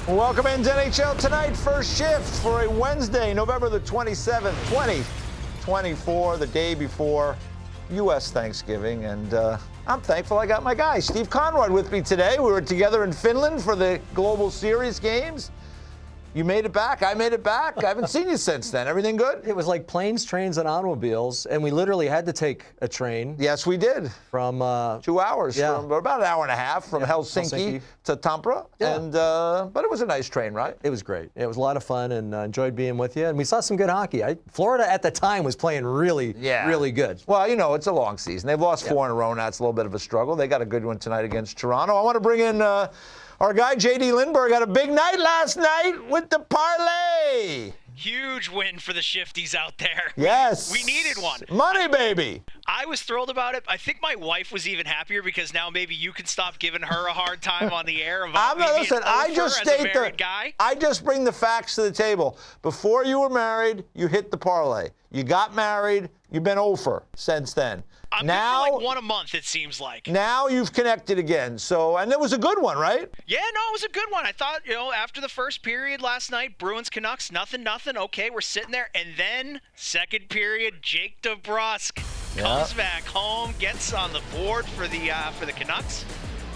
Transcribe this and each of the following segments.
Welcome into NHL Tonight, first shift for a Wednesday, November the 27th, 2024, the day before U.S. Thanksgiving. And I'm thankful I got my guy, Steve Conrod, with me today. We were together in Finland for the Global Series games. You made it back. I made it back. I haven't seen you since then. Everything good? It was like planes, trains, and automobiles, and we literally had to take a train. Yes, we did. From 2 hours, yeah. from about an hour and a half from Helsinki to Tampere. Yeah. And but it was a nice train ride. It was great. It was a lot of fun, and enjoyed being with you. And we saw some good hockey. Florida at the time was playing really good. Well, you know, it's a long season. They've lost 4 in a row now. It's a little bit of a struggle. They got a good one tonight against Toronto. I want to bring in our guy, J.D. Lindbergh. Had a big night last night with the parlay. Huge win for the shifties out there. Yes. We needed one. Money, baby. I was thrilled about it. I think my wife was even happier because now maybe you can stop giving her a hard time on the air about me being over I just as a state married guy. I just bring the facts to the table. Before you were married, you hit the parlay. You got married, you've been over since then. I'm now, good for like one a month, it seems like. Now you've connected again. So, and it was a good one, right? Yeah, no, it was a good one. I thought, after the first period last night, Bruins Canucks, nothing. Okay, we're sitting there. And then, second period, Jake DeBrusk comes back home, gets on the board for the Canucks.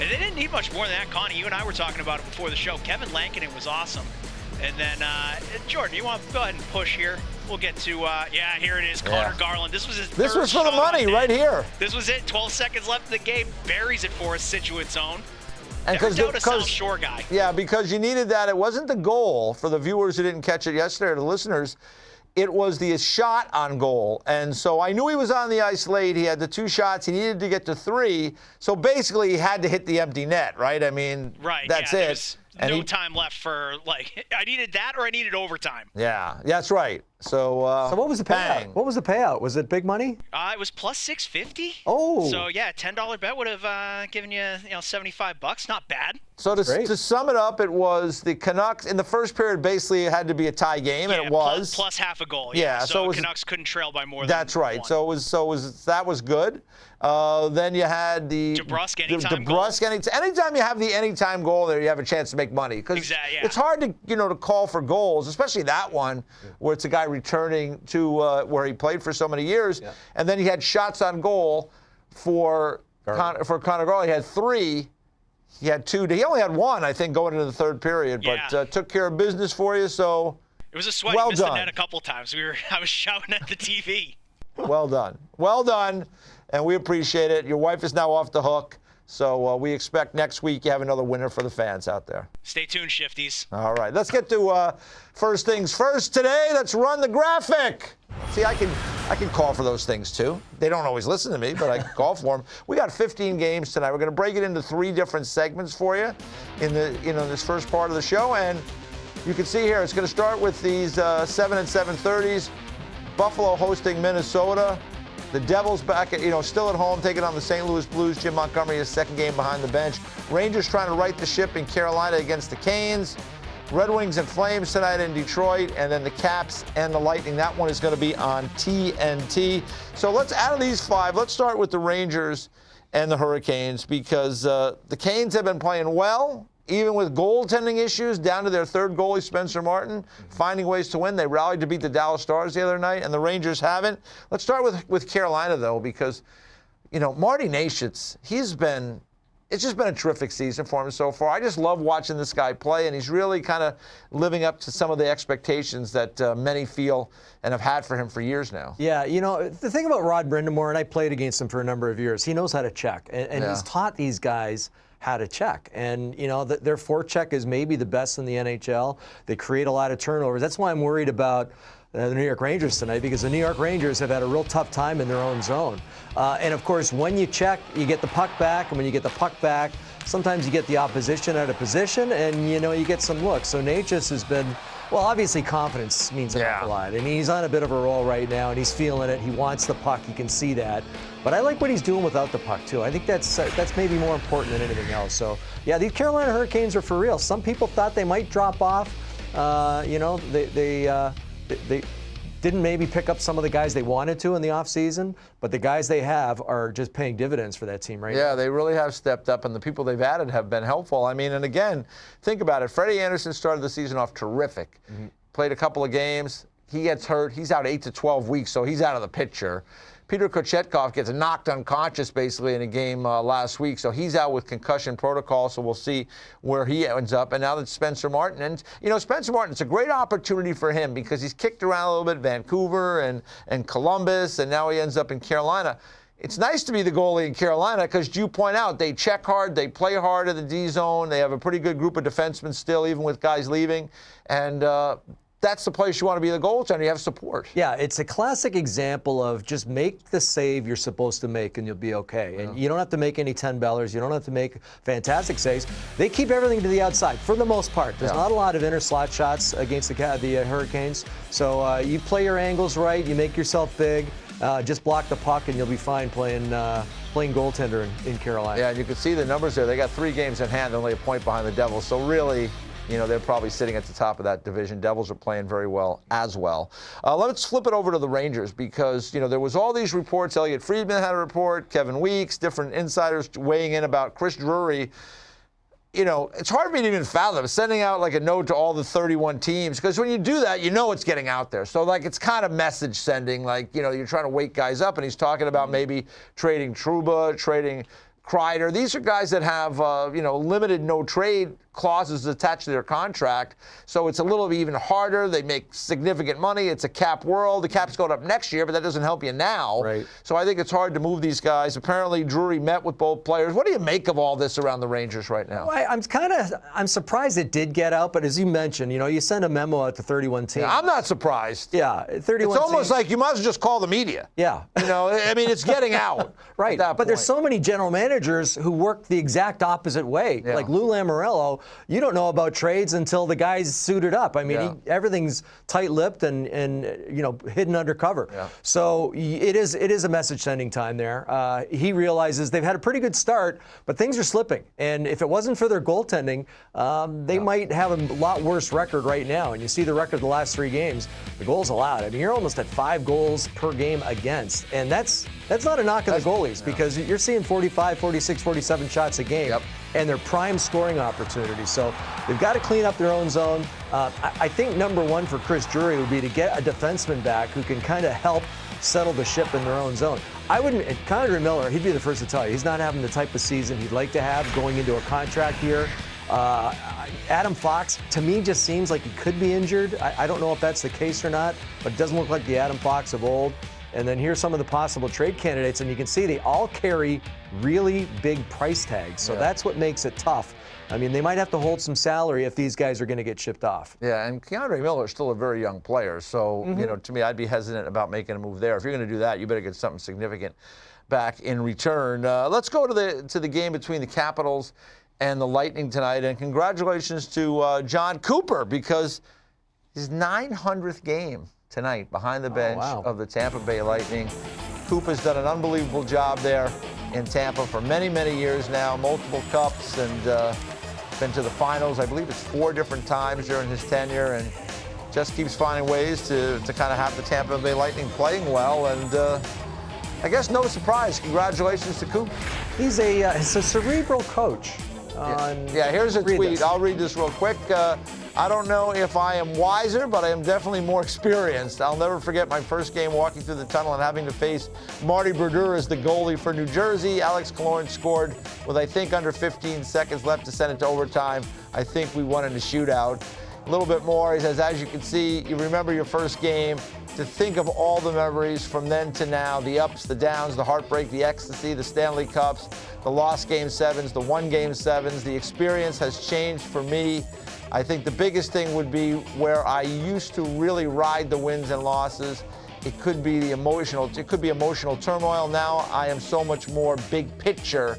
And they didn't need much more than that. Connie, you and I were talking about it before the show. Kevin Lankinen was awesome. And then, Jordan, you want to go ahead and push here? We'll get to, here it is, Connor Garland. This was his This third was for the shot money on right net. here. This was it. 12 seconds left in the game. Buries it for a Situate zone. And Never doubt a South Shore guy. Yeah, because you needed that. It wasn't the goal for the viewers who didn't catch it yesterday, or the listeners. It was the shot on goal. And so I knew he was on the ice late. He had the 2 shots. He needed to get to 3. So basically, he had to hit the empty net, right? I mean, that's it. There's no time left for, I needed that or I needed overtime. Yeah, that's right. So what was the payout? What was the payout? Was it big money? It was plus 650. Oh. So, yeah, $10 bet would have given you, $75. Not bad. So to sum it up, it was the Canucks in the first period. Basically, it had to be a tie game, and it was plus half a goal. Yeah, so Canucks couldn't trail by more. That's right. One. That was good. Then you had the DeBrusk anytime goal. Anytime you have the anytime goal there, you have a chance to make money because it's hard to to call for goals, especially that one where it's a guy returning to where he played for so many years, and then he had shots on goal for Connor Garland. He had 3. He had 2. He only had 1, I think, going into the third period, but took care of business for you. So it was a sweat. Well He missed done. the net a couple times. I was shouting at the TV. Well done, and we appreciate it. Your wife is now off the hook, so we expect next week you have another winner for the fans out there. Stay tuned, shifties. All right, let's get to first things first today. Let's run the graphic. See, I can call for those things too. They don't always listen to me, but I can call for them. We got 15 games tonight. We're going to break it into 3 different segments for you in this first part of the show, and you can see here it's going to start with these 7 and 7:30s. Buffalo hosting Minnesota. The Devils back at, still at home taking on the St. Louis Blues. Jim Montgomery, his second game behind the bench. Rangers trying to right the ship in Carolina against the Canes. Red Wings and Flames tonight in Detroit, and then the Caps and the Lightning. That one is going to be on TNT. So out of these 5, let's start with the Rangers and the Hurricanes because the Canes have been playing well, even with goaltending issues, down to their third goalie, Spencer Martin, finding ways to win. They rallied to beat the Dallas Stars the other night, and the Rangers haven't. Let's start with Carolina, though, because, Marty Necas, it's just been a terrific season for him so far. I just love watching this guy play, and he's really kind of living up to some of the expectations that many feel and have had for him for years now. Yeah, the thing about Rod Brind'Amour, and I played against him for a number of years, he knows how to check, and he's taught these guys how to check. And, their forecheck is maybe the best in the NHL. They create a lot of turnovers. That's why I'm worried about the New York Rangers tonight, because the New York Rangers have had a real tough time in their own zone. And, of course, when you check, you get the puck back. And when you get the puck back, sometimes you get the opposition out of position, and, you get some looks. So Necas has been, well, obviously confidence means an awful lot. And he's on a bit of a roll right now, and he's feeling it. He wants the puck. You can see that. But I like what he's doing without the puck, too. I think that's maybe more important than anything else. So, yeah, these Carolina Hurricanes are for real. Some people thought they might drop off. They didn't maybe pick up some of the guys they wanted to in the offseason, but the guys they have are just paying dividends for that team right now. Yeah, they really have stepped up, and the people they've added have been helpful. I mean, and again, think about it. Freddie Anderson started the season off terrific. Played a couple of games. He gets hurt. He's out 8 to 12 weeks, so he's out of the picture. Peter Kochetkov gets knocked unconscious basically in a game last week, so he's out with concussion protocol, so we'll see where he ends up. And now that Spencer Martin, and Spencer Martin, it's a great opportunity for him because he's kicked around a little bit, Vancouver and Columbus, and now he ends up in Carolina. It's nice to be the goalie in Carolina because you point out they check hard, they play hard in the D zone, they have a pretty good group of defensemen still, even with guys leaving, and that's the place you want to be the goaltender. You have support. Yeah, it's a classic example of just make the save you're supposed to make and you'll be okay. And you don't have to make any 10-bellers. You don't have to make fantastic saves. They keep everything to the outside for the most part. There's not a lot of inner slot shots against the Hurricanes. So you play your angles right. You make yourself big. Just block the puck and you'll be fine playing goaltender in Carolina. Yeah, and you can see the numbers there. They got 3 games in hand, only a point behind the Devils. So really, they're probably sitting at the top of that division. Devils are playing very well as well. Let's flip it over to the Rangers because, there was all these reports. Elliot Friedman had a report, Kevin Weeks, different insiders weighing in about Chris Drury. It's hard for me to even fathom sending out like a note to all the 31 teams because when you do that, it's getting out there. So it's kind of message sending, you're trying to wake guys up, and he's talking about maybe trading Trouba, trading Kreider. These are guys that have, limited no-trade clauses attached to their contract, so it's a little bit even harder. They make significant money. It's a cap world. The cap's going up next year, but that doesn't help you now. Right. So I think it's hard to move these guys. Apparently, Drury met with both players. What do you make of all this around the Rangers right now? Well, I'm surprised it did get out, but as you mentioned, you send a memo out to 31 teams. Yeah, I'm not surprised. Yeah, 31 It's almost teams. like you might as well just call the media. Yeah. It's getting out. Right, but there's so many general managers who work the exact opposite way. Yeah. Like Lou Lamoriello, you don't know about trades until the guy's suited up. I mean, everything's tight-lipped and hidden undercover. Yeah. So it is a message-sending time there. He realizes they've had a pretty good start, but things are slipping. And if it wasn't for their goaltending, they might have a lot worse record right now. And you see the record the last 3 games, the goals allowed. I mean, you're almost at 5 goals per game against. And that's not a knock on the goalies because you're seeing 45, 46, 47 shots a game. Yep. And their prime scoring opportunities. So they've got to clean up their own zone. I think number one for Chris Drury would be to get a defenseman back who can kind of help settle the ship in their own zone. Connor Miller, he'd be the first to tell you, he's not having the type of season he'd like to have going into a contract year. Adam Fox, to me, just seems like he could be injured. I don't know if that's the case or not, but it doesn't look like the Adam Fox of old. And then here's some of the possible trade candidates, and you can see they all carry really big price tags. So that's what makes it tough. I mean, they might have to hold some salary if these guys are going to get shipped off. Yeah, and Keandre Miller is still a very young player. So, to me, I'd be hesitant about making a move there. If you're going to do that, you better get something significant back in return. Let's go to the game between the Capitals and the Lightning tonight. And congratulations to John Cooper because his 900th game tonight behind the bench of the Tampa Bay Lightning. Cooper's done an unbelievable job there in Tampa for many, many years now, multiple cups, and been to the finals. I believe it's 4 different times during his tenure, and just keeps finding ways to kind of have the Tampa Bay Lightning playing well. And I guess no surprise. Congratulations to Cooper. He's a cerebral coach. Here's a tweet. I'll read this real quick. I don't know if I am wiser, but I am definitely more experienced. I'll never forget my first game walking through the tunnel and having to face Marty Brodeur as the goalie for New Jersey. Alex Killorn scored with, I think, under 15 seconds left to send it to overtime. I think we won in a shootout. A little bit more. He says, as you can see, you remember your first game. To think of all the memories from then to now, the ups, the downs, the heartbreak, the ecstasy, the Stanley Cups, the lost Game 7s, the won Game 7s. The experience has changed for me. I think the biggest thing would be where I used to really ride the wins and losses. It could be emotional turmoil. Now I am so much more big picture.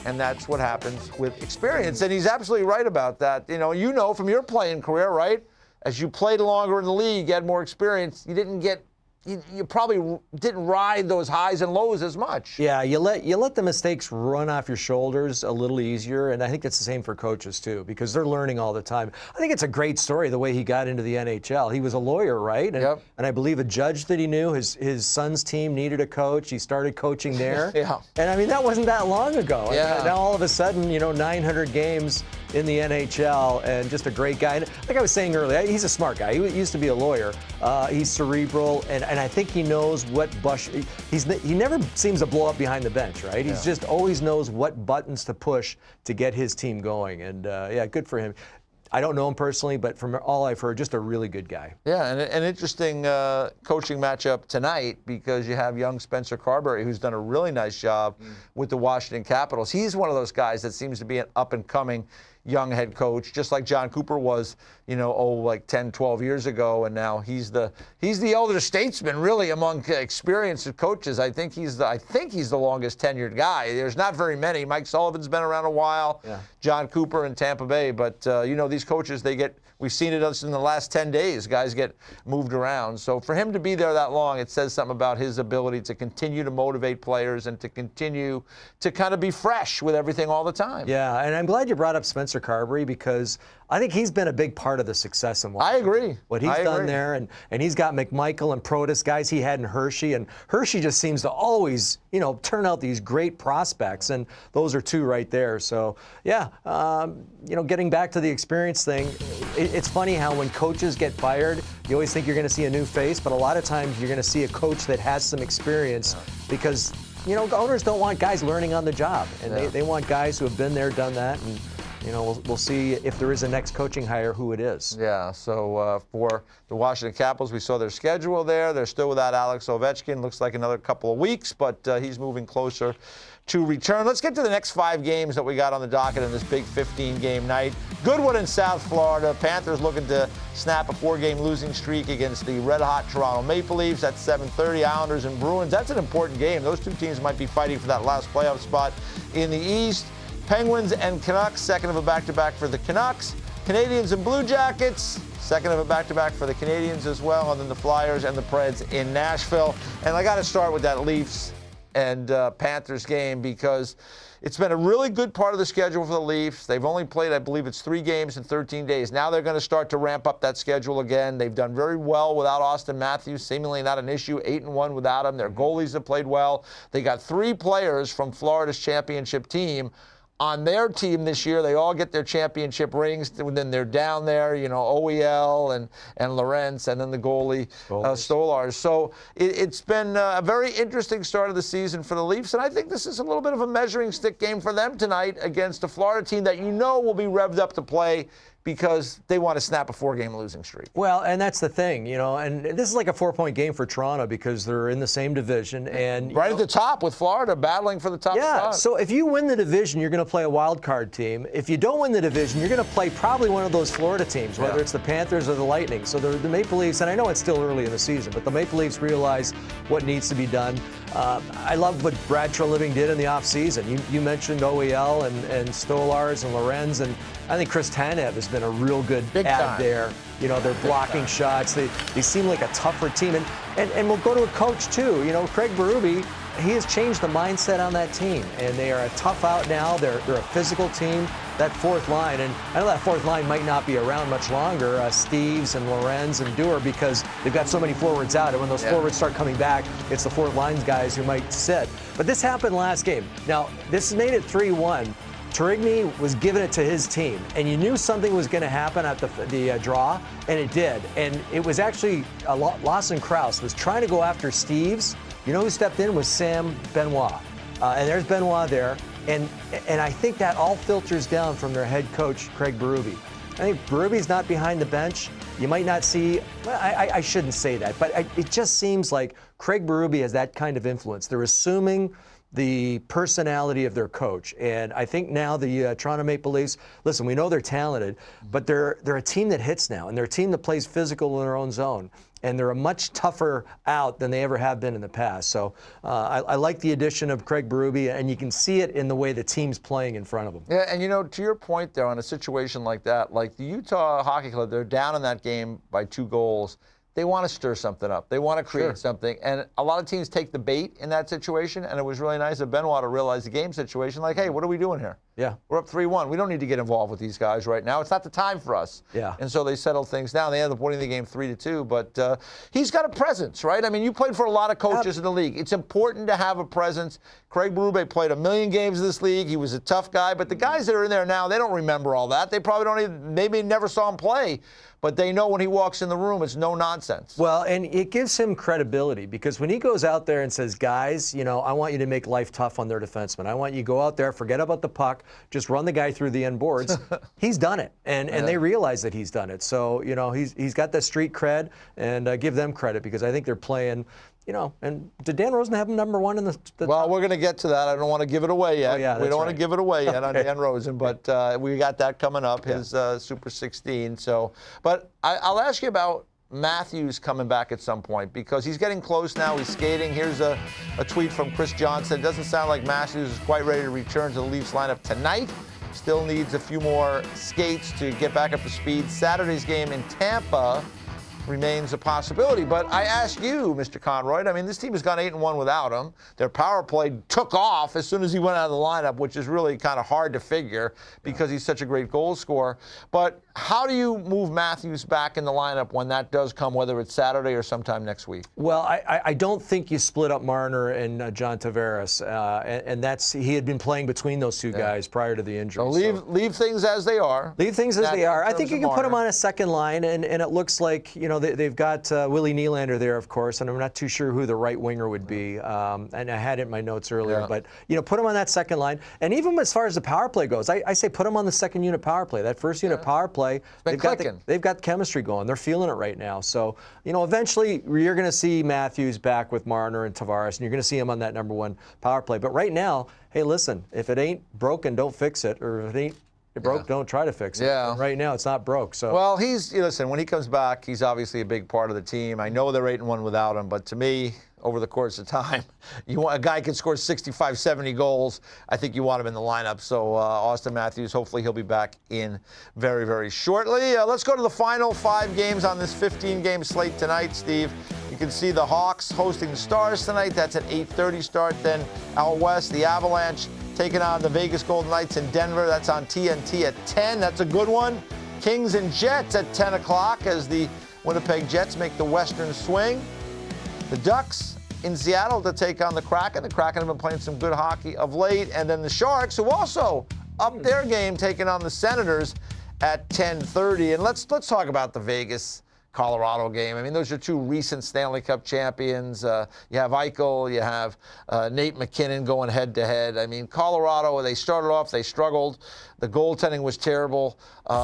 And that's what happens with experience. And he's absolutely right about that. You know from your playing career, right? As you played longer in the league, you had more experience. You didn't get you probably didn't ride those highs and lows as much. Yeah, you let the mistakes run off your shoulders a little easier, and I think it's the same for coaches too, because they're learning all the time. I think it's a great story the way he got into the NHL. He was a lawyer, right? And, Yep. and I believe a judge that he knew. His son's team needed a coach. He started coaching there. Yeah. And I mean, that wasn't that long ago. Yeah. And now all of a sudden, 900 games in the NHL, and just a great guy. And like I was saying earlier, he's a smart guy. He used to be a lawyer. He's cerebral, and I think he knows what he never seems to blow up behind the bench, right? He's just always knows what buttons to push to get his team going. And yeah, good for him. I don't know him personally, but from all I've heard, just a really good guy. Yeah, and an interesting coaching matchup tonight, because you have young Spencer Carberry, who's done a really nice job with the Washington Capitals. He's one of those guys that seems to be an up-and-coming young head coach, just like John Cooper was, like 10, 12 years ago, and now he's the elder statesman, really, among experienced coaches. I think he's the longest tenured guy. There's not very many. Mike Sullivan's been around a while. Yeah. John Cooper in Tampa Bay, but these coaches, we've seen it in the last 10 days. Guys get moved around. So for him to be there that long, it says something about his ability to continue to motivate players and to continue to kind of be fresh with everything all the time. Yeah, and I'm glad you brought up Spencer Carberry, because I think he's been a big part of the success in Washington. I agree. What he's done there, and he's got McMichael and Protas, guys he had in Hershey, and Hershey just seems to always, turn out these great prospects, and those are two right there. So, yeah, getting back to the experience thing, it's funny how when coaches get fired, you always think you're going to see a new face, but a lot of times you're going to see a coach that has some experience, because, owners don't want guys learning on the job, and they want guys who have been there, done that, and we'll see if there is a next coaching hire, who it is. Yeah, so for the Washington Capitals, we saw their schedule there. They're still without Alex Ovechkin. Looks like another couple of weeks, but he's moving closer to return. Let's get to the next 5 games that we got on the docket in this big 15-game night. Good one in South Florida. Panthers looking to snap a 4-game losing streak against the red-hot Toronto Maple Leafs. That's 7:30. Islanders and Bruins. That's an important game. Those two teams might be fighting for that last playoff spot in the East. Penguins and Canucks, second of a back-to-back for the Canucks. Canadians and Blue Jackets, second of a back-to-back for the Canadians as well. And then the Flyers and the Preds in Nashville. And I got to start with that Leafs and Panthers game, because it's been a really good part of the schedule for the Leafs. They've only played, I believe it's 3 games in 13 days. Now they're going to start to ramp up that schedule again. They've done very well without Austin Matthews, seemingly not an issue, 8-1 without him. Their goalies have played well. They got 3 players from Florida's championship team on their team this year. They all get their championship rings. Then they're down there, OEL and Lorentz, and then the goalie, Stolarz. So it's been a very interesting start of the season for the Leafs, and I think this is a little bit of a measuring stick game for them tonight against a Florida team that will be revved up to play, because they want to snap a 4-game losing streak. Well, and that's the thing, and this is like a 4-point game for Toronto, because they're in the same division. And right at the top with Florida battling for the top spot. Yeah, so if you win the division, you're going to play a wild card team. If you don't win the division, you're going to play probably one of those Florida teams, whether it's the Panthers or the Lightning. So the Maple Leafs, and I know it's still early in the season, but the Maple Leafs realize what needs to be done. I love what Brad Treliving did in the offseason. You mentioned OEL and Stolarz and Lorenz, and I think Chris Tanev has been a real good add there. They're blocking shots. They seem like a tougher team. And we'll go to a coach, too. Craig Berube, he has changed the mindset on that team. And they are a tough out now. They're a physical team. That fourth line, and I know that fourth line might not be around much longer, Steves and Lorenz and Dewar, because they've got so many forwards out. And when those forwards start coming back, it's the fourth line guys who might sit. But this happened last game. Now, this made it 3-1. Tarigny was giving it to his team, and you knew something was going to happen at the draw, and it did. And it was actually Lawson Krause was trying to go after Steves. You know who stepped in was Sam Benoit. And there's Benoit there. And I think that all filters down from their head coach, Craig Berube. I think Berube's not behind the bench. You might not see, I shouldn't say that, but it just seems like Craig Berube has that kind of influence. They're assuming the personality of their coach. And I think now the Toronto Maple Leafs, listen, we know they're talented, but they're a team that hits now, and they're a team that plays physical in their own zone. And they're a much tougher out than they ever have been in the past. So I like the addition of Craig Berube, and you can see it in the way the team's playing in front of them. Yeah, and to your point there, on a situation like that, like the Utah Hockey Club, they're down in that game by 2 goals. they want to stir something up. They want to create something. And a lot of teams take the bait in that situation, and it was really nice of Benoit to realize the game situation, like, hey, what are we doing here? Yeah. We're up 3-1. We don't need to get involved with these guys right now. It's not the time for us. Yeah. And so they settled things down. They ended up winning the game 3-2. But he's got a presence, right? I mean, you played for a lot of coaches in the league. It's important to have a presence. Craig Berube played 1 million games in this league. He was a tough guy. But the guys that are in there now, they don't remember all that. They probably don't even, maybe never saw him play. But they know when he walks in the room, it's no nonsense. Well, and it gives him credibility because when he goes out there and says, guys, you know, I want you to make life tough on their defensemen. I want you to go out there, forget about the puck, just run the guy through the end boards. He's done it, and they realize that he's done it. So, you know, he's got the street cred, and give them credit because I think they're playing. You know, and did Dan Rosen have him number 1 in the Well, we're going to get to that. I don't want to give it away yet. Oh, yeah, we don't want to give it away yet on Okay. Dan Rosen, but we got that coming up, his Super 16. So, but I'll ask you about Matthews coming back at some point because he's getting close now. He's skating. Here's a tweet from Chris Johnson. It doesn't sound like Matthews is quite ready to return to the Leafs lineup tonight. Still needs a few more skates to get back up to speed. Saturday's game in Tampa remains a possibility. But I ask you, Mr. Conroy, I mean, this team has gone 8-1 without him. Their power play took off as soon as he went out of the lineup, which is really kind of hard to figure because he's such a great goal scorer. But how do you move Matthews back in the lineup when that does come, whether it's Saturday or sometime next week? Well, I don't think you split up Marner and John Tavares, and that's he had been playing between those two guys prior to the injury. So leave things as they are. Leave things as they are. I think you can put them on a second line, and it looks like, you know, they've got Willie Nylander there, of course, and I'm not too sure who the right winger would be. And I had it in my notes earlier, but, you know, put him on that second line. And even as far as the power play goes, I say put him on the second unit power play. That first unit power play, they've got chemistry going. They're feeling it right now. So, you know, eventually you're going to see Matthews back with Marner and Tavares, and you're going to see him on that number 1 power play. But right now, hey, listen, if it ain't broken, don't fix it. Or if it ain't broke, don't try to fix it. Yeah. And right now, it's not broke. So. Well, listen, when he comes back, he's obviously a big part of the team. I know they're 8-1 without him, but to me, over the course of time, a guy can score 65, 70 goals. I think you want him in the lineup. So Austin Matthews, hopefully he'll be back in very, very shortly. Let's go to the final 5 games on this 15-game slate tonight, Steve. You can see the Hawks hosting the Stars tonight. That's an 8:30 start. Then out west, the Avalanche taking on the Vegas Golden Knights in Denver. That's on TNT at 10. That's a good one. Kings and Jets at 10 o'clock as the Winnipeg Jets make the western swing. The Ducks in Seattle to take on the Kraken. The Kraken have been playing some good hockey of late. And then the Sharks, who also upped their game, taking on the Senators at 10:30. And let's talk about the Vegas Colorado game. I mean, those are 2 recent Stanley Cup champions. You have Eichel, you have Nate McKinnon going head-to-head. I mean, Colorado, they started off, they struggled. The goaltending was terrible.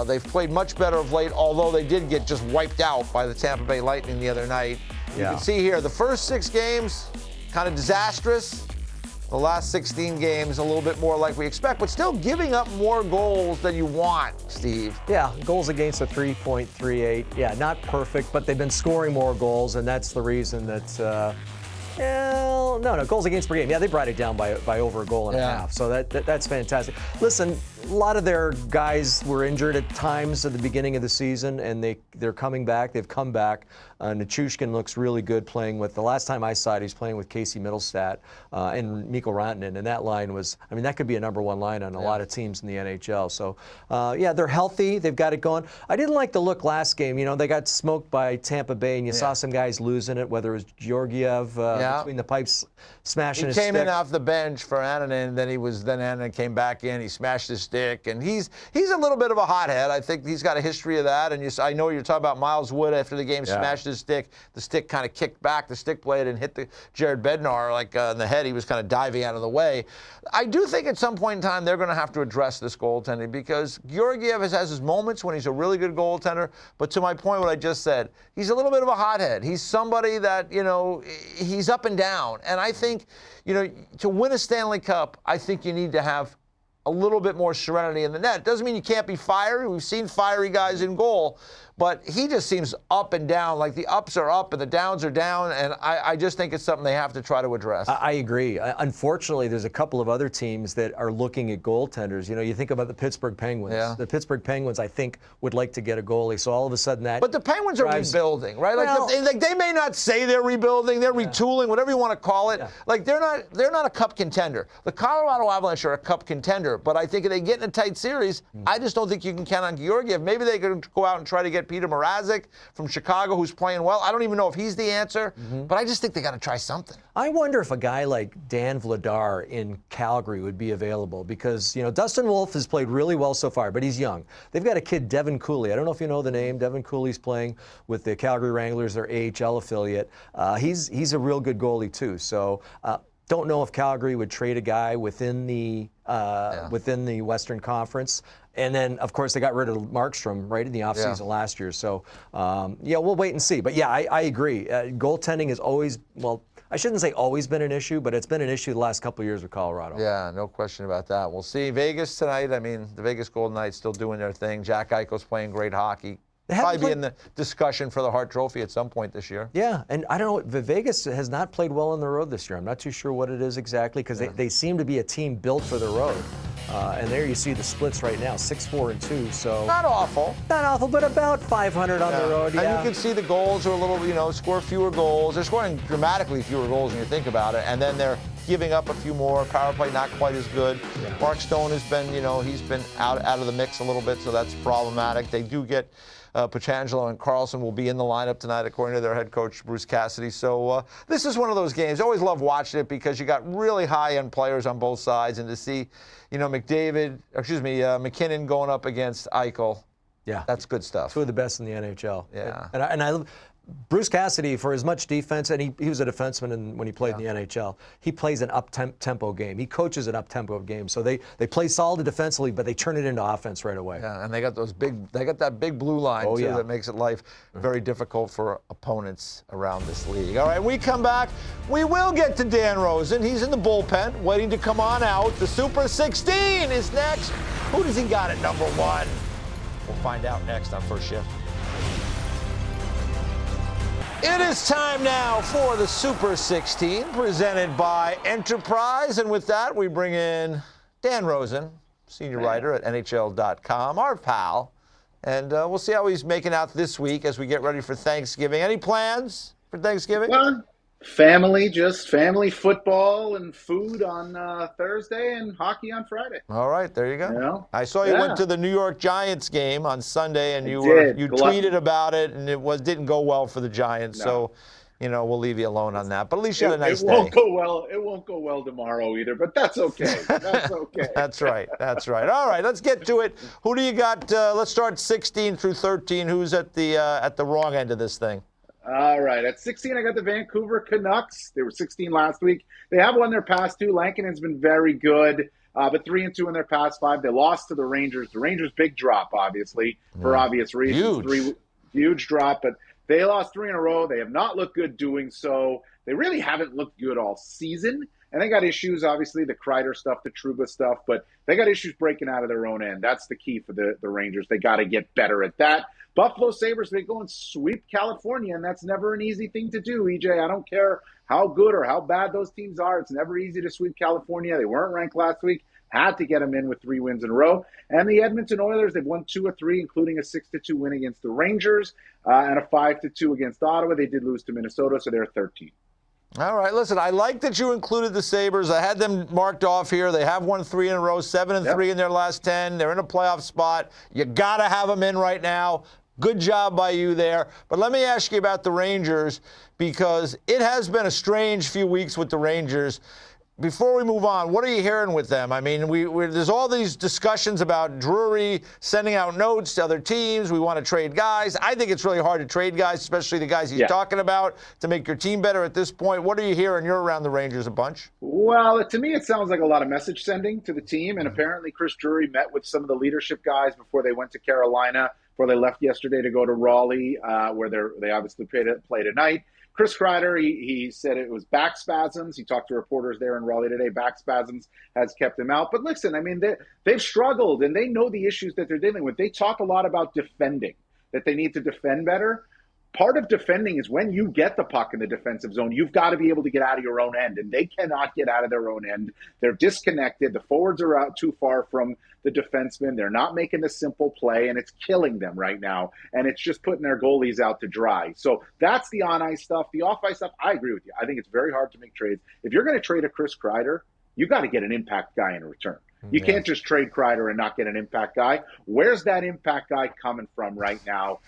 They've played much better of late, although they did get just wiped out by the Tampa Bay Lightning the other night. You can see here, the first 6 games, kind of disastrous. The last 16 games, a little bit more like we expect, but still giving up more goals than you want, Steve. Yeah, goals against a 3.38. Yeah, not perfect, but they've been scoring more goals, and that's the reason that. No, goals against per game. Yeah, they brought it down by over a goal and a half. So that's fantastic. Listen, a lot of their guys were injured at times at the beginning of the season, and they're coming back. They've come back. Nichushkin looks really good playing with. The last time I saw it, he's playing with Casey Middlestat and Mikko Rantanen, and that line was. I mean, that could be a number 1 line on a lot of teams in the NHL. So, they're healthy. They've got it going. I didn't like the look last game. You know, they got smoked by Tampa Bay, and you saw some guys losing it. Whether it was Georgiev between the pipes, smashing his stick. He came in off the bench for Annunen, then Annunen came back in. He smashed his stick, and he's a little bit of a hothead. I think he's got a history of that. And I know you're talking about Miles Wood after the game smashed his stick. The stick kind of kicked back, the stick blade, and hit the Jared Bednar like in the head. He was kind of diving out of the way. I do think at some point in time they're going to have to address this goaltending because Georgiev has his moments when he's a really good goaltender. But to my point, what I just said, he's a little bit of a hothead. He's somebody that, you know, he's up and down. And I think, you know, to win a Stanley Cup, I think you need to have a little bit more serenity in the net. Doesn't mean you can't be fiery. We've seen fiery guys in goal, but he just seems up and down. Like the ups are up and the downs are down, and I just think it's something they have to try to address. I agree. Unfortunately, there's a couple of other teams that are looking at goaltenders. You think about the Pittsburgh Penguins. Yeah. The Pittsburgh Penguins, I think, would like to get a goalie. So all of a sudden that. But the Penguins are rebuilding, right? Well, Like they may not say they're rebuilding, they're retooling, whatever you want to call it. Yeah. Like they're not a cup contender. The Colorado Avalanche are a cup contender, but I think if they get in a tight series, I just don't think you can count on Georgiev. Maybe they could go out and try to get Peter Mrazek from Chicago, who's playing well. I don't even know if he's the answer, but I just think they got to try something. I wonder if a guy like Dan Vladar in Calgary would be available because, Dustin Wolf has played really well so far, but he's young. They've got a kid, Devin Cooley. I don't know if you know the name. Devin Cooley's playing with the Calgary Wranglers, their AHL affiliate. He's a real good goalie, too. So don't know if Calgary would trade a guy within the Western Conference. And then, of course, they got rid of Markstrom right in the offseason last year. So, we'll wait and see. But, yeah, I agree. Goaltending is always, I shouldn't say always been an issue, but it's been an issue the last couple of years with Colorado. Yeah, no question about that. We'll see. Vegas tonight, I mean, the Vegas Golden Knights still doing their thing. Jack Eichel's playing great hockey. Probably be in the discussion for the Hart Trophy at some point this year. Yeah, and I don't know, Vegas has not played well on the road this year. I'm not too sure what it is exactly because they seem to be a team built for the road. And there you see the splits right now, 6-4-2. So Not awful. Not awful, but about 500 on the road. Yeah. And you can see the goals are a little, score fewer goals. They're scoring dramatically fewer goals when you think about it. And then they're giving up a few more. Power play not quite as good. Yeah. Mark Stone has been, he's been out of the mix a little bit, so that's problematic. They do get Pietrangelo and Carlson will be in the lineup tonight, according to their head coach, Bruce Cassidy. So this is one of those games. I always love watching it because you got really high-end players on both sides, and to see, McKinnon going up against Eichel. Yeah, that's good stuff. Two of the best in the NHL. Yeah, and I Bruce Cassidy, for as much defense, and he was a defenseman when he played in the NHL, he plays an up-tempo game. He coaches an up-tempo game. So they play solid defensively, but they turn it into offense right away. Yeah, and they got that big blue line, too, that makes it life very difficult for opponents around this league. All right, we come back. We will get to Dan Rosen. He's in the bullpen, waiting to come on out. The Super 16 is next. Who does he got at number 1? We'll find out next on First Shift. It is time now for the Super 16, presented by Enterprise. And with that, we bring in Dan Rosen, senior writer at NHL.com, our pal. And we'll see how he's making out this week as we get ready for Thanksgiving. Any plans for Thanksgiving? Well, just family football and food on Thursday and hockey on Friday. All right, there you go. I saw you went to the New York Giants game on Sunday, and you tweeted about it, and it didn't go well for the Giants. No. So, we'll leave you alone on that. But at least you had a nice day. It won't go well tomorrow either, but that's okay. That's okay. That's right. All right, let's get to it. Who do you got? Let's start 16 through 13. Who's at the wrong end of this thing? All right. At 16, I got the Vancouver Canucks. They were 16 last week. They have won their past 2. Lankinen's been very good, but 3-2 in their past 5. They lost to the Rangers. The Rangers, big drop, obviously, for obvious reasons. Huge drop, but they lost 3 in a row. They have not looked good doing so. They really haven't looked good all season. And they got issues, obviously, the Kreider stuff, the Trouba stuff, but they got issues breaking out of their own end. That's the key for the Rangers. They got to get better at that. Buffalo Sabres, they go and sweep California, and that's never an easy thing to do, EJ. I don't care how good or how bad those teams are. It's never easy to sweep California. They weren't ranked last week. Had to get them in with 3 wins in a row. And the Edmonton Oilers, they've won 2 of 3, including a 6-2 win against the Rangers and a 5-2 against Ottawa. They did lose to Minnesota, so they're 13. All right, listen, I like that you included the Sabres. I had them marked off here. They have won 3 in a row, 7-3 in their last 10. They're in a playoff spot. You got to have them in right now. Good job by you there. But let me ask you about the Rangers, because it has been a strange few weeks with the Rangers. Before we move on, what are you hearing with them? I mean, there's all these discussions about Drury sending out notes to other teams. We want to trade guys. I think it's really hard to trade guys, especially the guys he's talking about, to make your team better at this point. What are you hearing? You're around the Rangers a bunch. Well, to me, it sounds like a lot of message sending to the team. And apparently Chris Drury met with some of the leadership guys before they went to Carolina before they left yesterday to go to Raleigh, where they obviously play tonight. Chris Kreider, he said it was back spasms. He talked to reporters there in Raleigh today. Back spasms has kept him out. But listen, I mean, they've struggled, and they know the issues that they're dealing with. They talk a lot about defending, that they need to defend better. Part of defending is when you get the puck in the defensive zone, you've got to be able to get out of your own end, and they cannot get out of their own end. They're disconnected. The forwards are out too far from the defensemen. They're not making the simple play, and it's killing them right now, and it's just putting their goalies out to dry. So that's the on-ice stuff. The off-ice stuff, I agree with you. I think it's very hard to make trades. If you're going to trade a Chris Kreider, you got to get an impact guy in return. You can't just trade Kreider and not get an impact guy. Where's that impact guy coming from right now?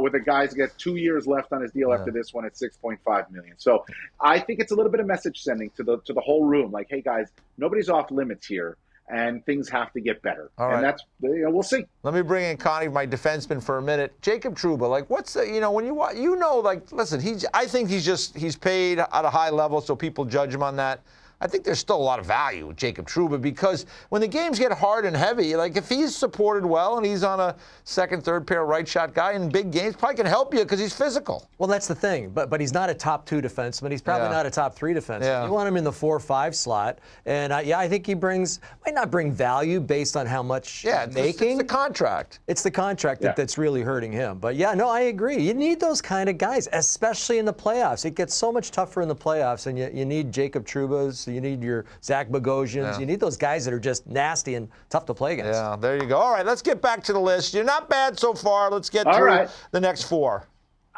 With the guy's got 2 years left on his deal after this one at $6.5 million. So I think it's a little bit of message sending to the whole room, like, hey guys, nobody's off limits here, and things have to get better. All and right. that's we'll see. Let me bring in Connie, my defenseman, for a minute. Jacob Trouba, like, what's the, when you like, listen, I think he's paid at a high level, so people judge him on that. I think there's still a lot of value with Jacob Trouba, because when the games get hard and heavy, like if he's supported well and he's on a second, third pair right shot guy in big games, probably can help you because he's physical. Well, that's the thing. But he's not a top 2 defenseman. He's probably not a top 3 defenseman. Yeah. You want him in the 4-5 slot. And I think he might not bring value based on how much he's making. It's the contract. It's the contract that's really hurting him. But I agree. You need those kind of guys, especially in the playoffs. It gets so much tougher in the playoffs, and you need Jacob Trubas. You need your Zach Bogosians. Yeah. You need those guys that are just nasty and tough to play against. Yeah, there you go. All right, let's get back to the list. You're not bad so far. Let's get through the next 4.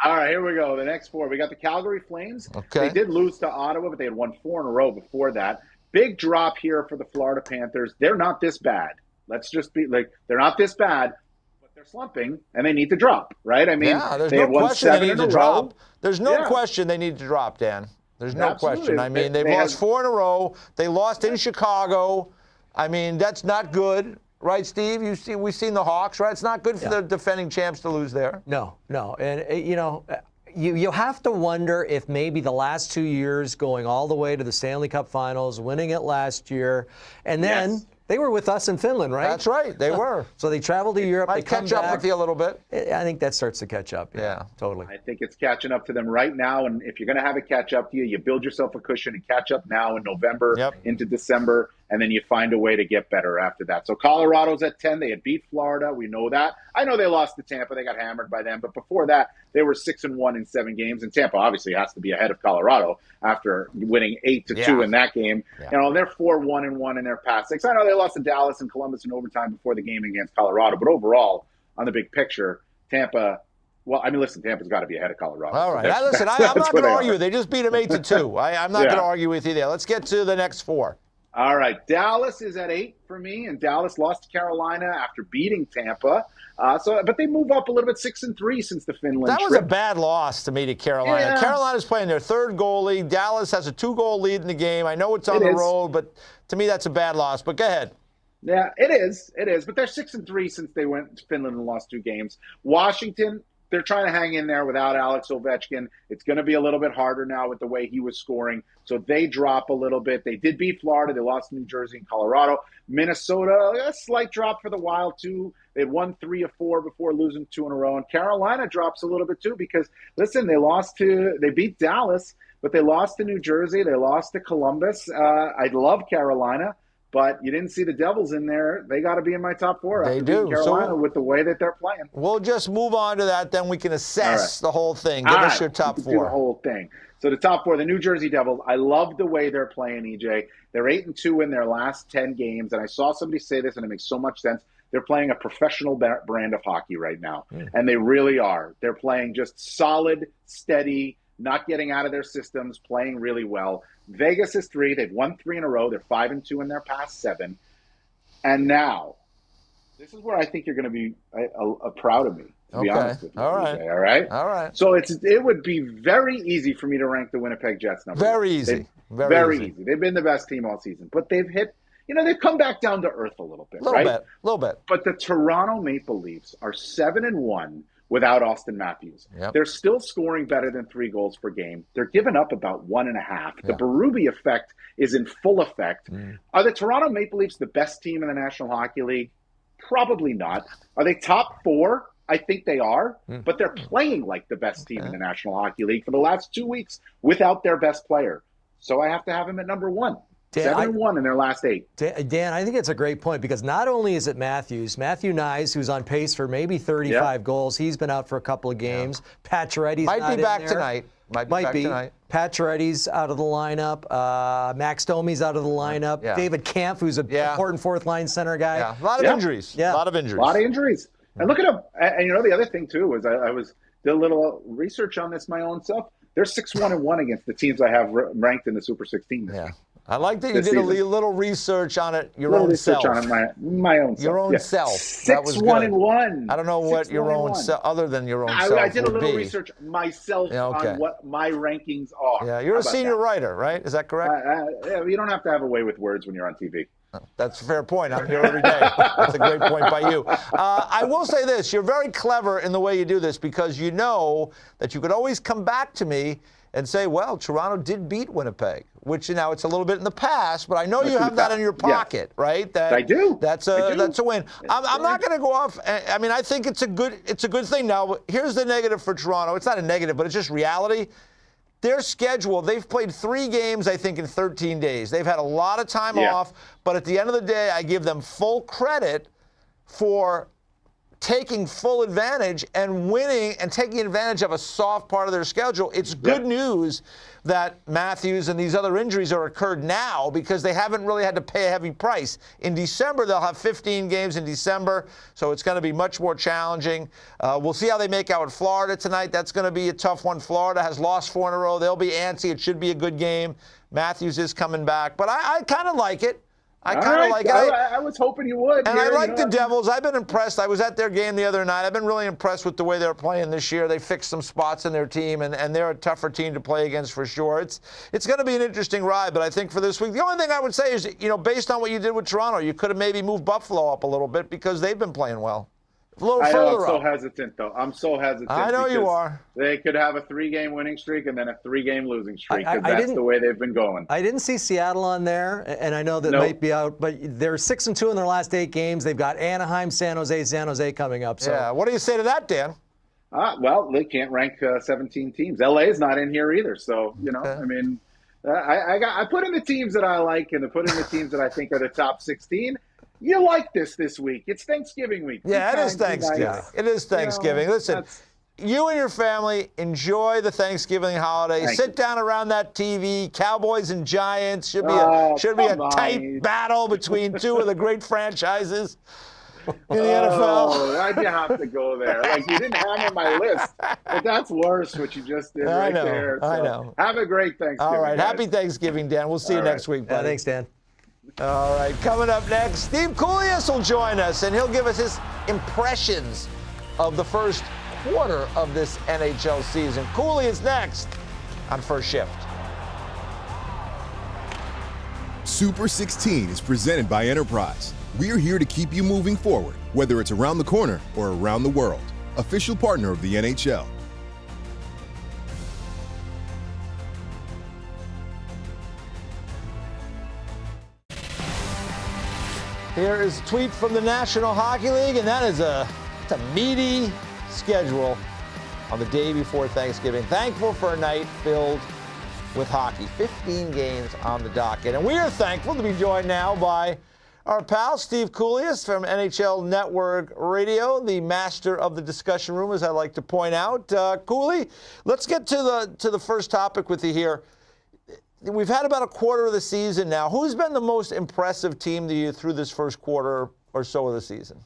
All right, here we go. The next 4. We got the Calgary Flames. Okay. They did lose to Ottawa, but they had won 4 in a row before that. Big drop here for the Florida Panthers. They're not this bad. Let's just be like, they're not this bad, but they're slumping, and they need to drop, right? I mean, there's they no have won question they 7 need in to a row. drop. There's no question they need to drop, Dan. There's no Absolutely. question. I mean, they've lost 4 in a row. They lost in Chicago. I mean, that's not good, right, Steve? We've seen the Hawks, right? It's not good for the defending champs to lose there. No. And, you have to wonder if maybe the last 2 years going all the way to the Stanley Cup Finals, winning it last year, and then they were with us in Finland, right? That's right. They were. So they traveled to Europe. Might they come catch up back. with you a little bit. I think that starts to catch up. Yeah, totally. I think it's catching up to them right now. And if you're going to have it catch up to you, you build yourself a cushion and catch up now in November into December, and then you find a way to get better after that. So Colorado's at 10. They had beat Florida. We know that. I know they lost to Tampa. They got hammered by them. But before that, they were 6-1 in 7 games. And Tampa obviously has to be ahead of Colorado after winning 8-2 in that game. Yeah. They're 4-1-1 in their past 6. I know they lost to Dallas and Columbus in overtime before the game against Colorado. But overall, on the big picture, Tampa, Tampa's got to be ahead of Colorado. All right. I'm not going to argue. They just beat them 8-2. I'm not going to argue with you there. Let's get to the next 4. All right. Dallas is at 8 for me, and Dallas lost to Carolina after beating Tampa. But they move up a little bit, 6-3 since the Finland That was trip. a bad loss to me to Carolina. Yeah. Carolina's playing their 3rd goalie. Dallas has a 2-goal lead in the game. I know it's on the road, but to me that's a bad loss. But go ahead. Yeah, it is. It is. But they're 6-3 since they went to Finland and lost 2 games. Washington, they're trying to hang in there without Alex Ovechkin. It's going to be a little bit harder now with the way he was scoring. So they drop a little bit. They did beat Florida. They lost to New Jersey and Colorado. Minnesota, a slight drop for the Wild, too. They had won 3 of 4 before losing 2 in a row. And Carolina drops a little bit, too, because, listen, they beat Dallas, but they lost to New Jersey. They lost to Columbus. I love Carolina. But you didn't see the Devils in there. They got to be in my top 4. They do. Carolina with the way that they're playing. We'll just move on to that. Then we can assess the whole thing. Give All us right. your top We can 4. do the whole thing. So the top 4, the New Jersey Devils. I love the way they're playing, EJ. They're 8-2 in their last 10 games. And I saw somebody say this, and it makes so much sense. They're playing a professional brand of hockey right now. And they really are. They're playing just solid, steady, not getting out of their systems, playing really well. Vegas is 3. They've won 3 in a row. They're 5-2 in their past 7. And now, this is where I think you're going to be proud of me, to be honest with you. All right. All right? All right. So it would be very easy for me to rank the Winnipeg Jets number 1. Very easy. Very easy. They've been the best team all season. But they've hit, they've come back down to earth a little bit, right? A little bit. But the Toronto Maple Leafs are 7-1 without Austin Matthews. Yep. They're still scoring better than 3 goals per game. They're giving up about 1.5. The Berube effect is in full effect. Are the Toronto Maple Leafs the best team in the National Hockey League? Probably not. Are they top 4? I think they are, but they're playing like the best team in the National Hockey League for the last 2 weeks without their best player. So I have to have him at number 1. Dan, 7-1 in their last 8. Dan, I think it's a great point because not only is it Matthew Knies, who's on pace for maybe 35 goals. He's been out for a couple of games. Pacioretty's might be back tonight. Might be. Tonight. Pacioretty's out of the lineup. Max Domi's out of the lineup. Yeah. David Kampf, who's an important fourth-line center guy. Yeah, a lot of injuries. Yeah. A lot of injuries. A lot of injuries. And look at them. And the other thing, too, was I did a little research on this my own self. They're 6-1-1 against the teams I have ranked in the Super 16 this week. I like that you did a little research on it, your little own research self. on it, my own self. Your own self. 6-1-1. I don't know what your own self, other than your own self. I did a little be. research myself on what my rankings are. Yeah, you're a senior writer, right? Is that correct? You don't have to have a way with words when you're on TV. That's a fair point. I'm here every day. That's a great point by you. I will say this. You're very clever in the way you do this because you know that you could always come back to me and say, well, Toronto did beat Winnipeg, which now it's a little bit in the past, but I know you have that in your pocket, right? That, I do. That's a win. I'm not going to go off. I mean, I think it's a good thing. Now, here's the negative for Toronto. It's not a negative, but it's just reality. Their schedule, they've played 3 games, I think, in 13 days. They've had a lot of time off, but at the end of the day, I give them full credit for taking full advantage and winning and taking advantage of a soft part of their schedule. It's good news that Matthews and these other injuries are occurred now because they haven't really had to pay a heavy price. In December, they'll have 15 games in December, so it's going to be much more challenging. We'll see how they make out with Florida tonight. That's going to be a tough one. Florida has lost 4 in a row. They'll be antsy. It should be a good game. Matthews is coming back, but I kind of like it. I kind of like it. I was hoping you would. And I like the Devils. I've been impressed. I was at their game the other night. I've been really impressed with the way they're playing this year. They fixed some spots in their team, and they're a tougher team to play against for sure. It's going to be an interesting ride, but I think for this week, the only thing I would say is, based on what you did with Toronto, you could have maybe moved Buffalo up a little bit because they've been playing well. A little I know, further I'm so up. hesitant, though. I'm so hesitant. I know you are. They could have a 3-game winning streak and then a 3-game losing streak. That's the way they've been going. I didn't see Seattle on there, and I know that might be out, but they're 6-2 in their last 8 games. They've got Anaheim, San Jose coming up. So. Yeah. What do you say to that, Dan? Well, they can't rank 17 teams. LA is not in here either. So, I mean, I put in the teams that I like and I put in the teams that I think are the top 16. You like this week. It's Thanksgiving week. Yeah, it is Thanksgiving. It is Thanksgiving. Listen, you and your family enjoy the Thanksgiving holiday. Sit down around that TV. Cowboys and Giants should be a tight battle between 2 of the great franchises in the NFL. Why'd you have to go there? Like, you didn't have on my list. But that's worse what you just did there. So I know. Have a great Thanksgiving. All right. Guys. Happy Thanksgiving, Dan. We'll see you next week, buddy. Yeah, thanks, Dan. All right, coming up next, Steve Kouleas will join us, and he'll give us his impressions of the first quarter of this NHL season. Kouleas next on First Shift. Super 16 is presented by Enterprise. We're here to keep you moving forward, whether it's around the corner or around the world. Official partner of the NHL. Here is a tweet from the National Hockey League, and that is a meaty schedule on the day before Thanksgiving. Thankful for a night filled with hockey. 15 games on the docket. And we are thankful to be joined now by our pal, Steve Kouleas from NHL Network Radio, the master of the discussion room, as I like to point out. Cooley, let's get to the first topic with you here. We've had about a quarter of the season now. Who's been the most impressive team to you through this first quarter or so of the season?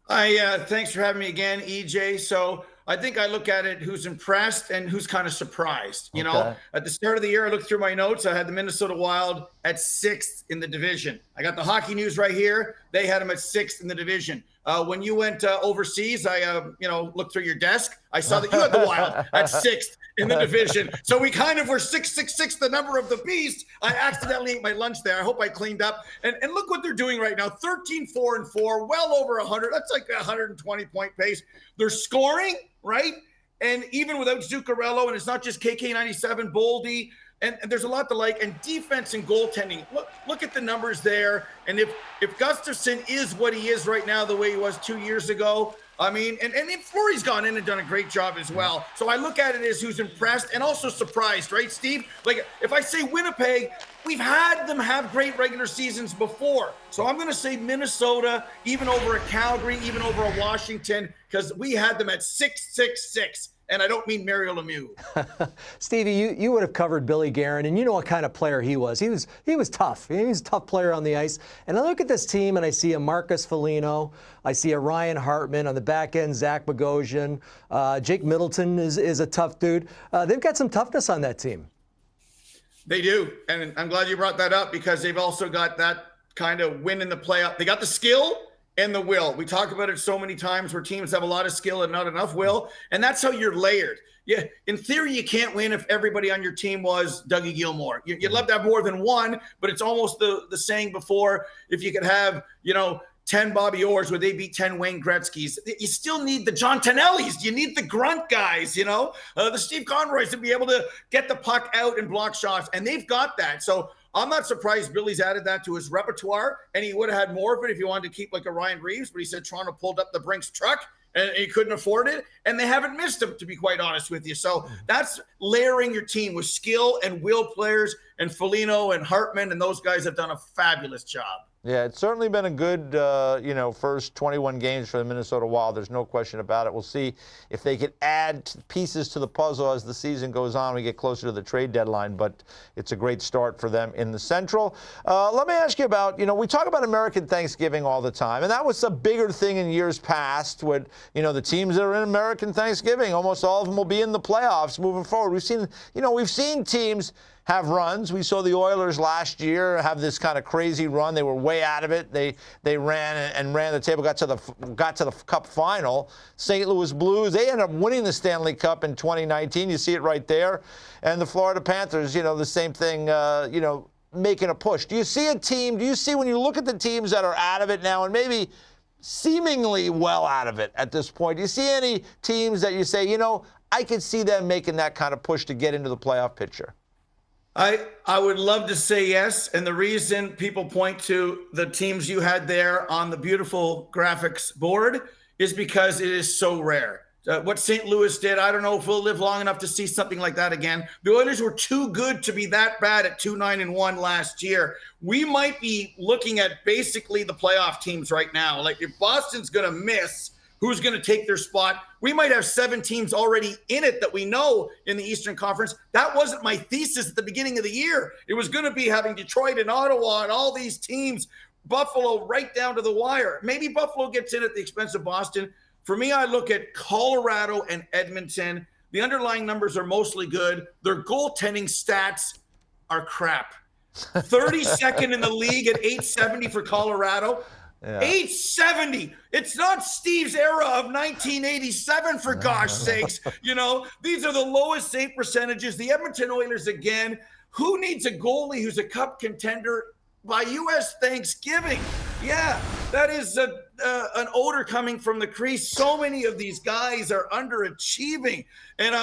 Thanks for having me again, EJ. So I think I look at it who's impressed and who's kind of surprised. You know, at the start of the year, I looked through my notes. I had the Minnesota Wild at 6th in the division. I got the Hockey News right here. They had them at 6th in the division. When you went overseas, I looked through your desk. I saw that you had the Wild at 6th in the division. So we kind of were 666, the number of the beast. I accidentally ate my lunch there. I hope I cleaned up. And look what they're doing right now. 13-4-4, well over 100. That's like a 120-point pace. They're scoring, right? And even without Zuccarello, and it's not just KK97, Boldy, and there's a lot to like. And defense and goaltending. Look at the numbers there. And if Gustafsson is what he is right now, the way he was 2 years ago, I mean, and Fleury's gone in and done a great job as well. So I look at it as who's impressed and also surprised, right, Steve? Like, if I say Winnipeg, we've had them have great regular seasons before. So I'm going to say Minnesota, even over a Calgary, even over a Washington, because we had them at 6-6-6. And I don't mean Mario Lemieux. Stevie, you would have covered Billy Guerin, and you know what kind of player he was. He was tough. He was a tough player on the ice. And I look at this team, and I see a Marcus Foligno. I see a Ryan Hartman on the back end, Zach Bogosian. Jake Middleton is a tough dude. They've got some toughness on that team. They do. And I'm glad you brought that up because they've also got that kind of win in the playoff. They got the skill and the will. We talk about it so many times where teams have a lot of skill and not enough will, and that's how you're layered. Yeah, in theory, you can't win if everybody on your team was Dougie Gilmour. You'd love to have more than one, but it's almost the saying before, if you could have, 10 Bobby Orrs where they beat 10 Wayne Gretzky's. You still need the John Tonellis. You need the grunt guys, the Steve Conroys to be able to get the puck out and block shots, and they've got that. So I'm not surprised Billy's added that to his repertoire, and he would have had more of it if he wanted to keep like a Ryan Reeves, but he said Toronto pulled up the Brinks truck and he couldn't afford it, and they haven't missed him, to be quite honest with you. So that's layering your team with skill and will players, and Foligno and Hartman and those guys have done a fabulous job. Yeah, it's certainly been a good, first 21 games for the Minnesota Wild. There's no question about it. We'll see if they can add pieces to the puzzle as the season goes on. We get closer to the trade deadline, but it's a great start for them in the Central. Let me ask you about, we talk about American Thanksgiving all the time, and that was a bigger thing in years past with, the teams that are in American Thanksgiving. Almost all of them will be in the playoffs moving forward. We've seen teams have runs. We saw the Oilers last year have this kind of crazy run. They were way out of it. They ran the table, got to the Cup final. St. Louis Blues, they ended up winning the Stanley Cup in 2019. You see it right there. And the Florida Panthers, the same thing, making a push. Do you see when you look at the teams that are out of it now and maybe seemingly well out of it at this point, do you see any teams that you say, I could see them making that kind of push to get into the playoff picture? I would love to say yes. And the reason people point to the teams you had there on the beautiful graphics board is because it is so rare. What St. Louis did, I don't know if we'll live long enough to see something like that again. The Oilers were too good to be that bad at 2-9-1 last year. We might be looking at basically the playoff teams right now. Like if Boston's going to miss, who's going to take their spot? We might have 7 teams already in it that we know in the Eastern Conference. That wasn't my thesis at the beginning of the year. It was going to be having Detroit and Ottawa and all these teams, Buffalo right down to the wire. Maybe Buffalo gets in at the expense of Boston. For me, I look at Colorado and Edmonton. The underlying numbers are mostly good. Their goaltending stats are crap. 32nd in the league at .870 for Colorado. Yeah. 870. It's not Steve's era of 1987, for gosh sakes. These are the lowest save percentages. The Edmonton Oilers, again, who needs a goalie who's a cup contender by U.S. Thanksgiving? Yeah, that is an odor coming from the crease. So many of these guys are underachieving. And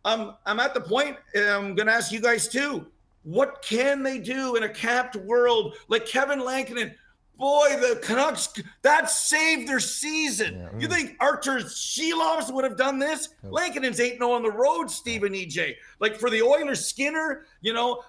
I'm at the point, I'm going to ask you guys too, what can they do in a capped world like Kevin Lankinen? Boy, the Canucks, that saved their season. Yeah. You think Artur Shilovs would have done this? Yeah. Lankinen's 8-0 on the road, Stephen EJ. Like for the Oilers, Skinner,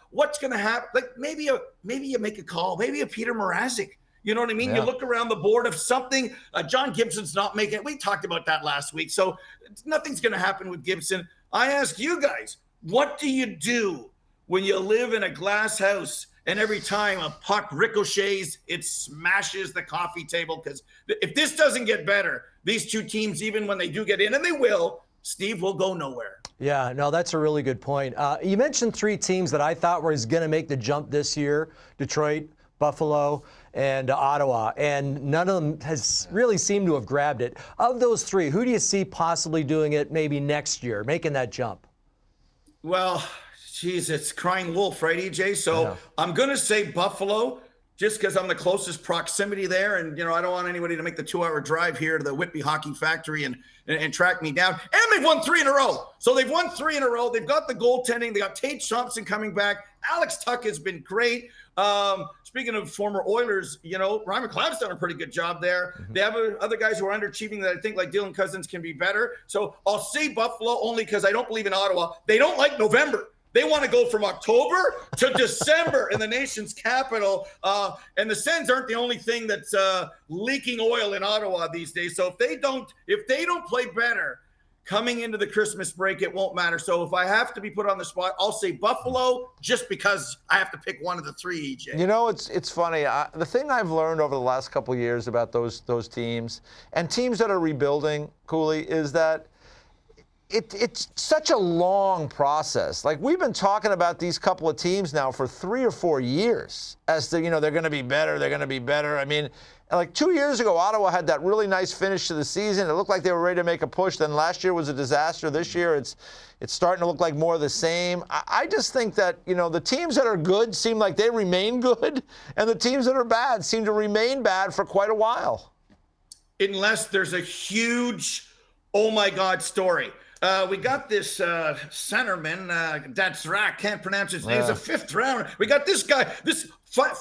what's going to happen? Like maybe you make a call, maybe a Peter Mrazek. You know what I mean? Yeah. You look around the board of something. John Gibson's not making it. We talked about that last week. So nothing's going to happen with Gibson. I ask you guys, what do you do when you live in a glass house and every time a puck ricochets, it smashes the coffee table? Because if this doesn't get better, these two teams, even when they do get in, and they will, Steve, will go nowhere. Yeah, no, that's a really good point. You mentioned 3 teams that I thought were going to make the jump this year: Detroit, Buffalo, and Ottawa, and none of them has really seemed to have grabbed it. Of those 3, who do you see possibly doing it maybe next year, making that jump? Well, geez, it's crying wolf, right, EJ? So I'm going to say Buffalo, just because I'm the closest proximity there. And, I don't want anybody to make the 2-hour drive here to the Whitby Hockey Factory and track me down. And they've won 3 in a row. So they've won 3 in a row. They've got the goaltending. They got Tate Thompson coming back. Alex Tuck has been great. Speaking of former Oilers, Ryan McLeod's done a pretty good job there. Mm-hmm. They have other guys who are underachieving that I think, like Dylan Cousins, can be better. So I'll say Buffalo only because I don't believe in Ottawa. They don't like November. They want to go from October to December in the nation's capital. And the Sens aren't the only thing that's leaking oil in Ottawa these days. So if they don't play better coming into the Christmas break, it won't matter. So if I have to be put on the spot, I'll say Buffalo just because I have to pick one of the 3, EJ. It's funny. The thing I've learned over the last couple of years about those teams and teams that are rebuilding, Cooley, is that it's such a long process. Like, we've been talking about these couple of teams now for 3 or 4 years as to, they're going to be better. They're going to be better. I mean, like 2 years ago, Ottawa had that really nice finish to the season. It looked like they were ready to make a push. Then last year was a disaster. This year, it's starting to look like more of the same. I just think that, the teams that are good seem like they remain good, and the teams that are bad seem to remain bad for quite a while. Unless there's a huge, oh my God story. We got this centerman, that's right, can't pronounce his name. He's a 5th rounder. We got this guy, this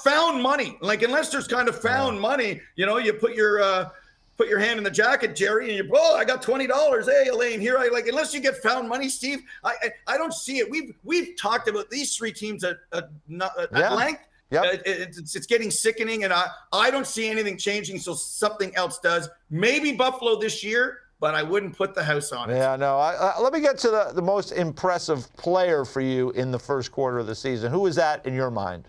found money. Like, unless there's kind of found money, you put your hand in the jacket, Jerry, and I got $20. Hey, Elaine, here unless you get found money, Steve, I don't see it. We've talked about these 3 teams at length. Yep. It's getting sickening, and I don't see anything changing, so something else does. Maybe Buffalo this year, but I wouldn't put the house on it. Yeah, no. Let me get to the most impressive player for you in the first quarter of the season. Who is that in your mind?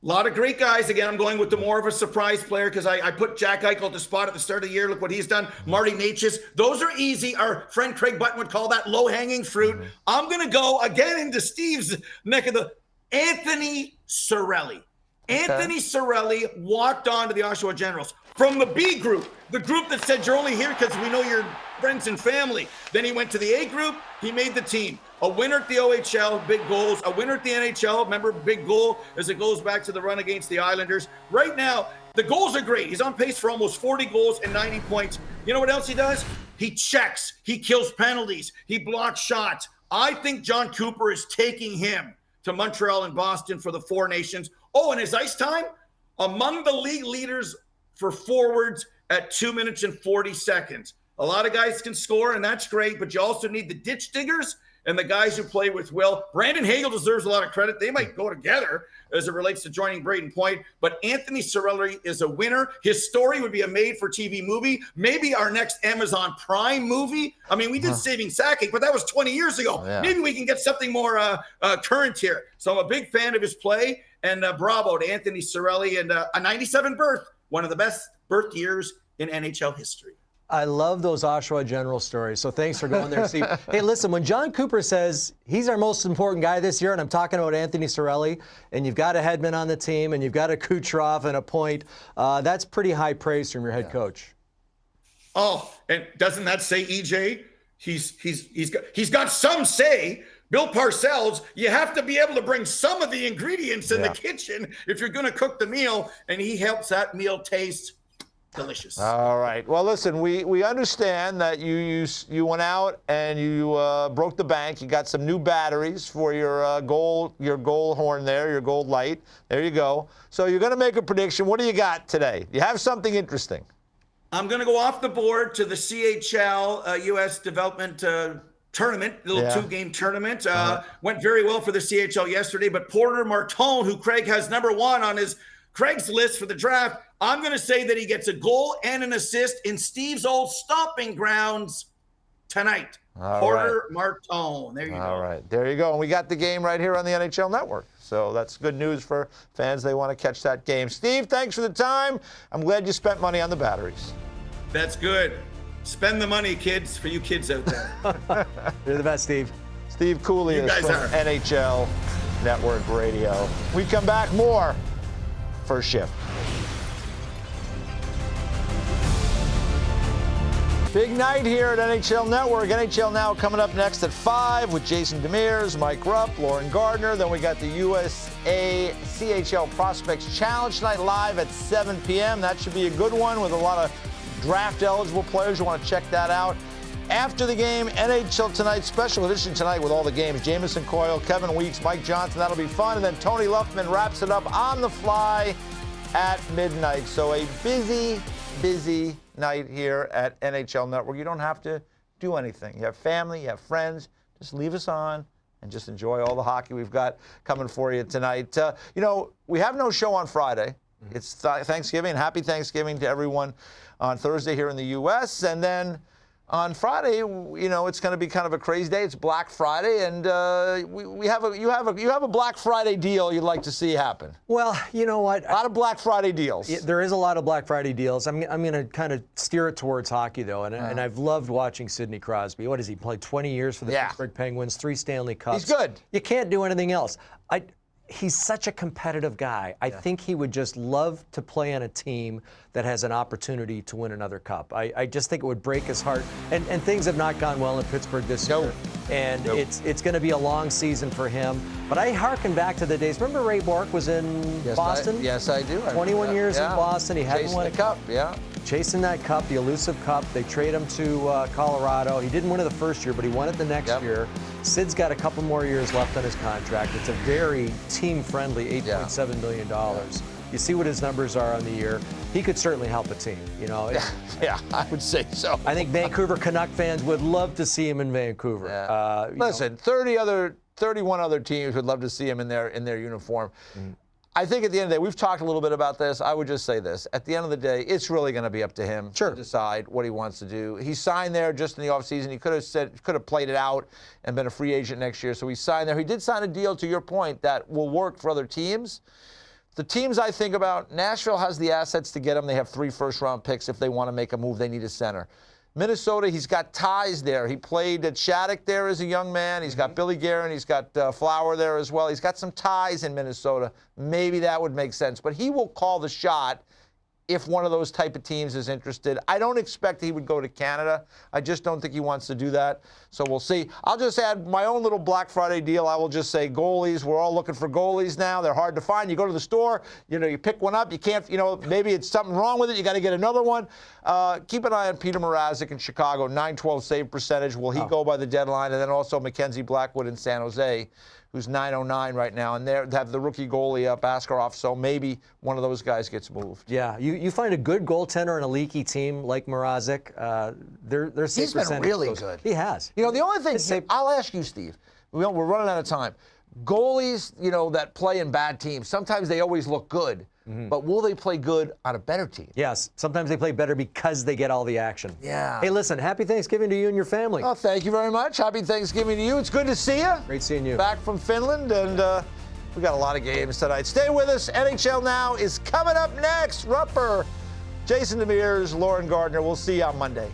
A lot of great guys. Again, I'm going with the more of a surprise player because I put Jack Eichel at the spot at the start of the year. Look what he's done. Marty Necas. Those are easy. Our friend Craig Button would call that low-hanging fruit. Mm-hmm. I'm going to go again into Steve's neck of the Anthony Cirelli. Okay. Anthony Cirelli walked on to the Oshawa Generals from the B group, the group that said you're only here because we know you're friends and family. Then he went to the A group. He made the team. A winner at the OHL, big goals. A winner at the NHL, remember, big goal as it goes back to the run against the Islanders. Right now, the goals are great. He's on pace for almost 40 goals and 90 points. You know what else he does? He checks. He kills penalties. He blocks shots. I think John Cooper is taking him to Montreal and Boston for the 4 Nations. Oh, and his ice time, among the league leaders for forwards at 2 minutes and 40 seconds. A lot of guys can score, and that's great, but you also need the ditch diggers and the guys who play with will. Brandon Hagel deserves a lot of credit. They might go together as it relates to joining Braden Point, but Anthony Cirelli is a winner. His story would be a made-for-TV movie, maybe our next Amazon Prime movie. I mean, we did Saving Sakic, but that was 20 years ago. Yeah. Maybe we can get something more current here. So I'm a big fan of his play, and bravo to Anthony Cirelli, and a 97 birth, one of the best birth years in NHL history. I love those Oshawa General stories, so thanks for going there, Steve. Hey, listen, when John Cooper says he's our most important guy this year, and I'm talking about Anthony Cirelli, and you've got a Hedman on the team, and you've got a Kucherov and a Point, that's pretty high praise from your head coach. Oh, and doesn't that say, EJ? He's got some say. Bill Parcells, you have to be able to bring some of the ingredients in the kitchen if you're going to cook the meal, and he helps that meal taste delicious. All right. Well, listen, we understand that you went out and you broke the bank. You got some new batteries for your gold horn there, your gold light. There you go. So you're going to make a prediction. What do you got today? You have something interesting. I'm going to go off the board to the CHL U.S. Development tournament, little 2-game tournament. Went very well for the CHL yesterday, but Porter Martone, who Craig has number 1 on his Craig's list for the draft, I'm going to say that he gets a goal and an assist in Steve's old stomping grounds tonight. Porter Martone. There you go. All right. There you go. And we got the game right here on the NHL Network. So that's good news for fans. They want to catch that game. Steve, thanks for the time. I'm glad you spent money on the batteries. That's good. Spend the money, kids, for you kids out there. You're the best, Steve. Steve Cooley is from NHL Network Radio. We come back more First Shift. Big night here at NHL Network. NHL Now coming up next at 5 with Jason Demers, Mike Rupp, Lauren Gardner. Then we got the USA CHL Prospects Challenge tonight live at 7 p.m. That should be a good one with a lot of draft-eligible players. You want to check that out. After the game, NHL Tonight, special edition tonight with all the games. Jamison Coyle, Kevin Weeks, Mike Johnson. That'll be fun. And then Tony Luffman wraps it up on the fly at midnight. So a busy night here at NHL Network. You don't have to do anything. You have family, you have friends. Just leave us on and just enjoy all the hockey we've got coming for you tonight. We have no show on Friday. It's Thanksgiving. Happy Thanksgiving to everyone on Thursday here in the U.S. And then on Friday, it's going to be kind of a crazy day. It's Black Friday, and you have a Black Friday deal you'd like to see happen. Well, you know what? A lot of Black Friday deals. There is a lot of Black Friday deals. I'm going to kind of steer it towards hockey, though, and I've loved watching Sidney Crosby. What has he played? 20 years for the Pittsburgh Penguins, 3 Stanley Cups. He's good. You can't do anything else. He's such a competitive guy. I think he would just love to play on a team that has an opportunity to win another cup. I just think it would break his heart. And things have not gone well in Pittsburgh this year. And it's going to be a long season for him. But I hearken back to the days. Remember Ray Bourque was in Boston? Yes, I do. 21 years in Boston. He hadn't won the cup, chasing that cup, the elusive cup. They trade him to Colorado. He didn't win it the first year, but he won it the next year. Sid's got a couple more years left on his contract. It's a very team-friendly $8.7 million. You see what his numbers are on the year. He could certainly help a team, Yeah, I would say so. I think Vancouver Canuck fans would love to see him in Vancouver. Yeah. Listen, 31 other teams would love to see him in their uniform. I think at the end of the day, we've talked a little bit about this. I would just say this. At the end of the day, it's really going to be up to him to decide what he wants to do. He signed there just in the offseason. He could have played it out and been a free agent next year. So he signed there. He did sign a deal, to your point, that will work for other teams. The teams I think about, Nashville has the assets to get him. They have 3 first-round picks. If they want to make a move, they need a center. Minnesota, he's got ties there. He played at Shattuck there as a young man. He's got Billy Guerin. He's got Flower there as well. He's got some ties in Minnesota. Maybe that would make sense. But he will call the shot if one of those type of teams is interested. I don't expect he would go to Canada. I just don't think he wants to do that. So we'll see. I'll just add my own little Black Friday deal. I will just say goalies. We're all looking for goalies now. They're hard to find. You go to the store, you pick one up. You can't, maybe it's something wrong with it. You got to get another one. Keep an eye on Peter Mrazek in Chicago, .912 save percentage. Will he go by the deadline? And then also Mackenzie Blackwood in San Jose, who's .909 right now, and they have the rookie goalie Askarov, so maybe one of those guys gets moved. Yeah, you find a good goaltender in a leaky team like Mrazek, their save He's been really good. He has. The only thing, I'll ask you, Steve, we're running out of time. Goalies, that play in bad teams, sometimes they always look good. But will they play good on a better team? Yes. Sometimes they play better because they get all the action. Yeah. Hey, listen, happy Thanksgiving to you and your family. Oh, thank you very much. Happy Thanksgiving to you. It's good to see you. Great seeing you. Back from Finland, and we got a lot of games tonight. Stay with us. NHL Now is coming up next. Rupper, Jason Demers, Lauren Gardner. We'll see you on Monday.